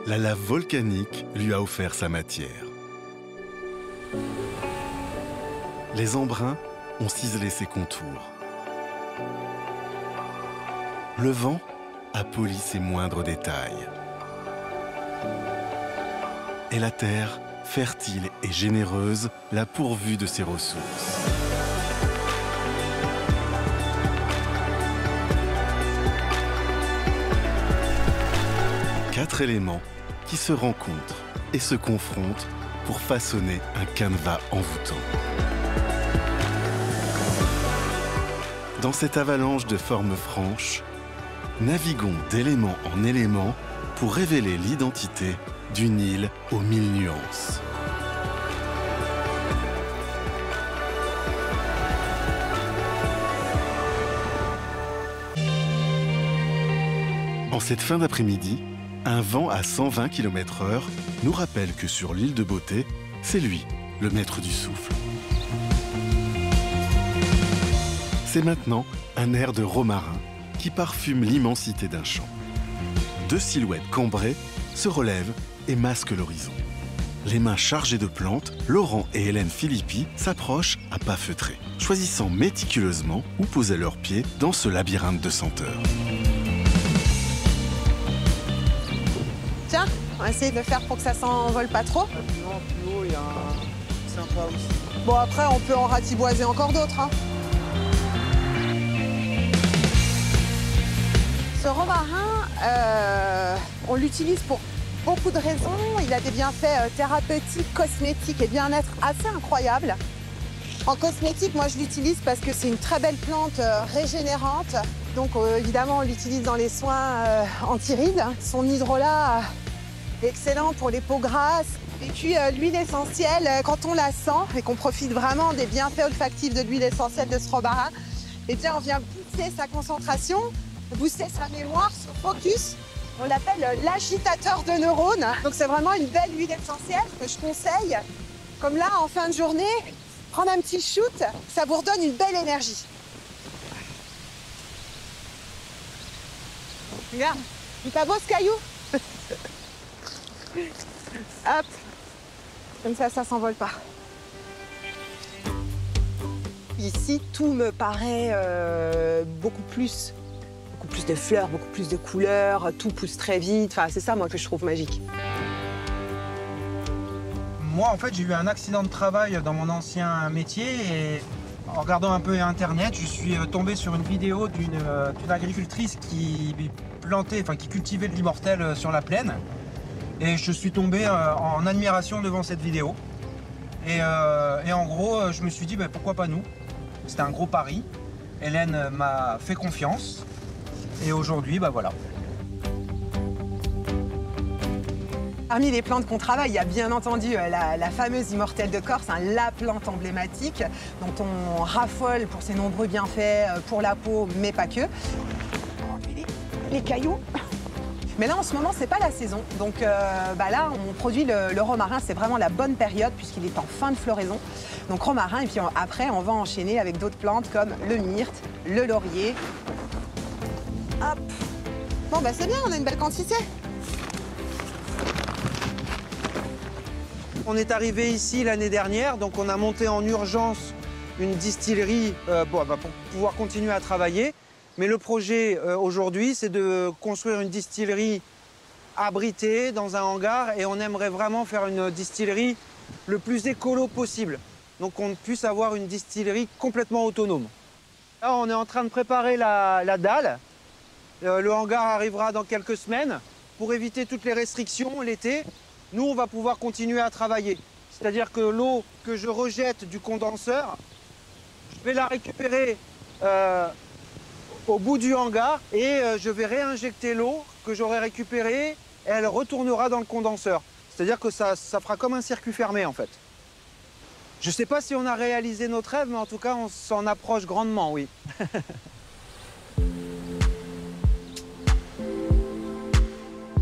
la lave volcanique lui a offert sa matière. Les embruns ont ciselé ses contours. Le vent a poli ses moindres détails. Et la terre, fertile et généreuse, l'a pourvue de ses ressources. Quatre éléments qui se rencontrent et se confrontent pour façonner un canevas envoûtant. Dans cette avalanche de formes franches, naviguons d'élément en élément pour révéler l'identité d'une île aux mille nuances. En cette fin d'après-midi, un vent à 120 km/h nous rappelle que sur l'île de Beauté, c'est lui, le maître du souffle. C'est maintenant un air de romarin qui parfume l'immensité d'un champ. Deux silhouettes cambrées se relèvent et masquent l'horizon. Les mains chargées de plantes, Laurent et Hélène Philippi s'approchent à pas feutrés, choisissant méticuleusement où poser leurs pieds dans ce labyrinthe de senteurs. Tiens, on va essayer de le faire pour que ça s'envole pas trop. Sinon, plus haut, il y a un sympa aussi. Bon, après, on peut en ratiboiser encore d'autres. Hein. Ce romarin, on l'utilise pour beaucoup de raisons. Il a des bienfaits thérapeutiques, cosmétiques et bien-être assez incroyables. En cosmétique, moi, je l'utilise parce que c'est une très belle plante régénérante. Donc, évidemment, on l'utilise dans les soins anti-rides. Son hydrolat est excellent pour les peaux grasses. Et puis, l'huile essentielle, quand on la sent et qu'on profite vraiment des bienfaits olfactifs de l'huile essentielle de ce romarin, eh bien, on vient booster sa concentration, booster sa mémoire, son focus. On l'appelle l'agitateur de neurones. Donc, c'est vraiment une belle huile essentielle que je conseille. Comme là, en fin de journée, prendre un petit shoot, ça vous redonne une belle énergie. Regarde, il est pas beau ce caillou? Hop, comme ça s'envole pas. Ici, tout me paraît beaucoup plus de fleurs, beaucoup plus de couleurs, tout pousse très vite. Enfin, c'est ça, moi, que je trouve magique. Moi, en fait, j'ai eu un accident de travail dans mon ancien métier et en regardant un peu Internet, je suis tombé sur une vidéo d'une agricultrice qui plantait, enfin qui cultivait de l'immortel sur la plaine. Et je suis tombé en admiration devant cette vidéo. Et en gros, je me suis dit, bah, pourquoi pas nous? C'était un gros pari. Hélène m'a fait confiance. Et aujourd'hui, bah voilà. Parmi les plantes qu'on travaille, il y a bien entendu la fameuse immortelle de Corse, hein, la plante emblématique dont on raffole pour ses nombreux bienfaits pour la peau, mais pas que. Les cailloux. Mais là, en ce moment, c'est pas la saison. Donc là, on produit le romarin. C'est vraiment la bonne période puisqu'il est en fin de floraison. Donc romarin, et puis après, on va enchaîner avec d'autres plantes comme le myrte, le laurier. Hop. Bon, bah c'est bien, on a une belle quantité. On est arrivé ici l'année dernière, donc on a monté en urgence une distillerie pour pouvoir continuer à travailler. Mais le projet aujourd'hui, c'est de construire une distillerie abritée dans un hangar et on aimerait vraiment faire une distillerie le plus écolo possible. Donc qu'on puisse avoir une distillerie complètement autonome. Là, on est en train de préparer la dalle. Le hangar arrivera dans quelques semaines. Pour éviter toutes les restrictions l'été, nous, on va pouvoir continuer à travailler. C'est-à-dire que l'eau que je rejette du condenseur, je vais la récupérer au bout du hangar et je vais réinjecter l'eau que j'aurai récupérée et elle retournera dans le condenseur. C'est-à-dire que ça fera comme un circuit fermé, en fait. Je ne sais pas si on a réalisé notre rêve, mais en tout cas, on s'en approche grandement, oui.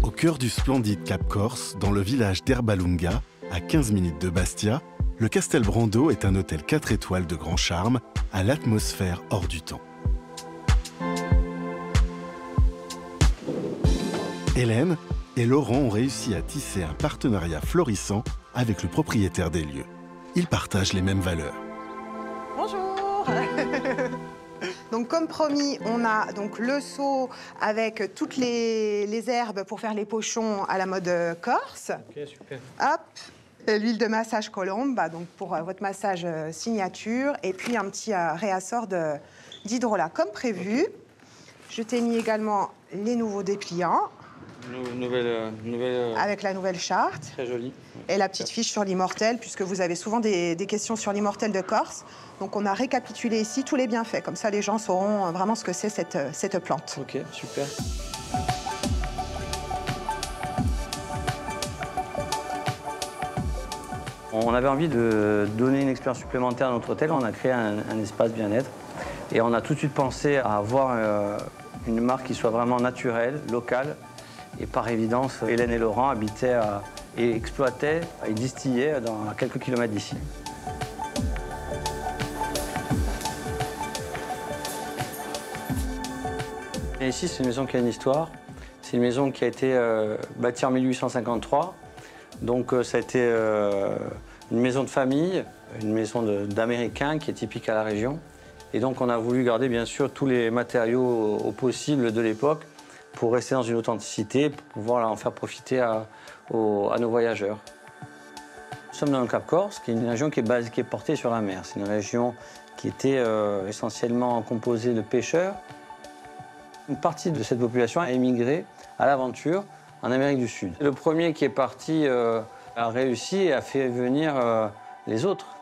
Au cœur du splendide Cap Corse, dans le village d'Erbalunga, à 15 minutes de Bastia, le Castel Brando est un hôtel 4 étoiles de grand charme, à l'atmosphère hors du temps. Hélène et Laurent ont réussi à tisser un partenariat florissant avec le propriétaire des lieux. Ils partagent les mêmes valeurs. Bonjour. Donc comme promis, on a donc le seau avec toutes les herbes pour faire les pochons à la mode corse. Ok, super. Hop, l'huile de massage colombe, donc pour votre massage signature, et puis un petit réassort d'hydrolat comme prévu. Okay. Je t'ai mis également les nouveaux dépliants. Avec la nouvelle charte. Très jolie. Et la petite fiche sur l'immortel, puisque vous avez souvent des questions sur l'immortel de Corse. Donc on a récapitulé ici tous les bienfaits. Comme ça, les gens sauront vraiment ce que c'est cette plante. Ok, super. On avait envie de donner une expérience supplémentaire à notre hôtel. On a créé un espace bien-être. Et on a tout de suite pensé à avoir une marque qui soit vraiment naturelle, locale. Et par évidence, Hélène et Laurent habitaient et exploitaient et distillaient à quelques kilomètres d'ici. Et ici, c'est une maison qui a une histoire. C'est une maison qui a été bâtie en 1853. Donc ça a été une maison de famille, une maison d'Américains qui est typique à la région. Et donc on a voulu garder bien sûr tous les matériaux au possible de l'époque pour rester dans une authenticité, pour pouvoir en faire profiter à nos voyageurs. Nous sommes dans le Cap Corse, qui est une région qui est portée sur la mer. C'est une région qui était essentiellement composée de pêcheurs. Une partie de cette population a émigré à l'aventure en Amérique du Sud. Le premier qui est parti a réussi et a fait venir les autres,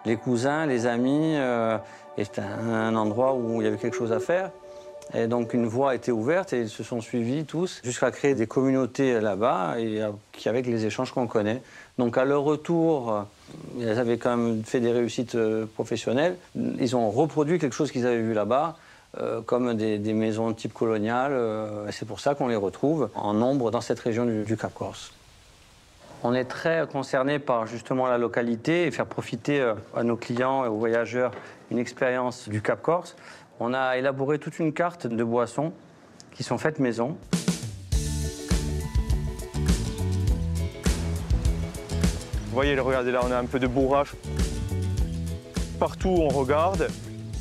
les cousins, les amis. Et c'était un endroit où il y avait quelque chose à faire. Et donc une voie a été ouverte et ils se sont suivis tous jusqu'à créer des communautés là-bas et avec les échanges qu'on connaît. Donc à leur retour, ils avaient quand même fait des réussites professionnelles. Ils ont reproduit quelque chose qu'ils avaient vu là-bas, comme des maisons de type colonial. C'est pour ça qu'on les retrouve en nombre dans cette région du Cap Corse. On est très concerné par justement la localité et faire profiter à nos clients et aux voyageurs une expérience du Cap Corse. On a élaboré toute une carte de boissons qui sont faites maison. Vous voyez, regardez là, on a un peu de bourrage. Partout où on regarde,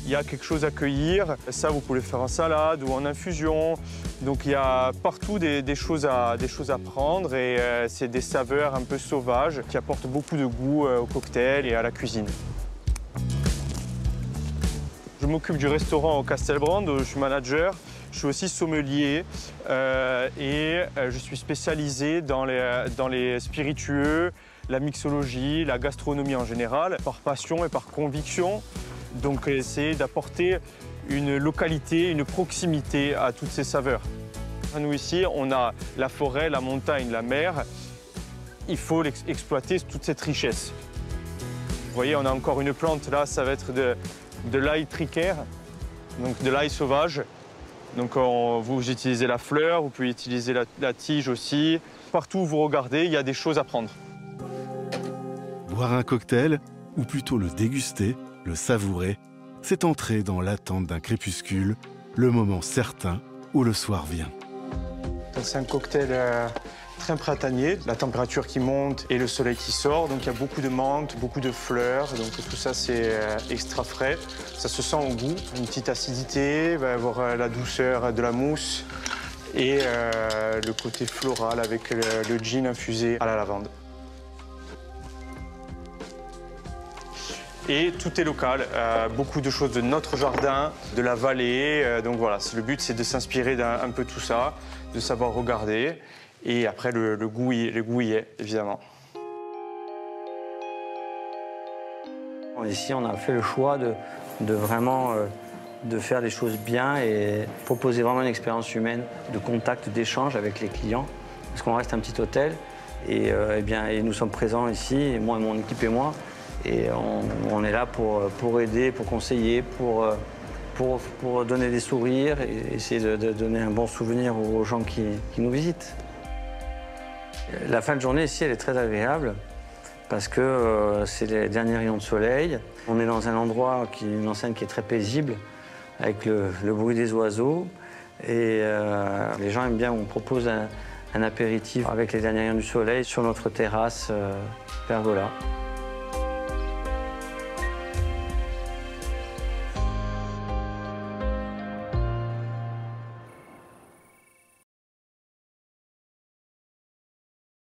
il y a quelque chose à cueillir. Ça, vous pouvez le faire en salade ou en infusion. Donc il y a partout des choses à prendre et c'est des saveurs un peu sauvages qui apportent beaucoup de goût au cocktail et à la cuisine. Je m'occupe du restaurant au Castelbrand, je suis manager. Je suis aussi sommelier et je suis spécialisé dans les spiritueux, la mixologie, la gastronomie en général, par passion et par conviction. Donc essayer d'apporter une localité, une proximité à toutes ces saveurs. Nous ici, on a la forêt, la montagne, la mer. Il faut exploiter toute cette richesse. Vous voyez, on a encore une plante là, ça va être de l'ail tricaire, donc de l'ail sauvage. Donc vous utilisez la fleur, vous pouvez utiliser la tige aussi. Partout où vous regardez, il y a des choses à prendre. Boire un cocktail, ou plutôt le déguster, le savourer, c'est entrer dans l'attente d'un crépuscule, le moment certain où le soir vient. C'est un cocktail très printanier, la température qui monte et le soleil qui sort. Donc il y a beaucoup de menthe, beaucoup de fleurs, donc tout ça c'est extra frais. Ça se sent au goût, une petite acidité, il va y avoir la douceur de la mousse et le côté floral avec le gin infusé à la lavande. Et tout est local, beaucoup de choses de notre jardin, de la vallée. Donc voilà, le but c'est de s'inspirer d'un peu tout ça, de savoir regarder. Et après le goût y est, évidemment. Ici, on a fait le choix de vraiment de faire les choses bien et proposer vraiment une expérience humaine de contact, d'échange avec les clients. Parce qu'on reste un petit hôtel et nous sommes présents ici, moi, mon équipe et moi. Et on est là pour aider, pour conseiller, pour donner des sourires et essayer de donner un bon souvenir aux gens qui nous visitent. La fin de journée ici, elle est très agréable parce que c'est les derniers rayons de soleil. On est dans un endroit, une enseigne qui est très paisible, avec le bruit des oiseaux. Et les gens aiment bien, on propose un apéritif avec les derniers rayons du soleil sur notre terrasse pergola.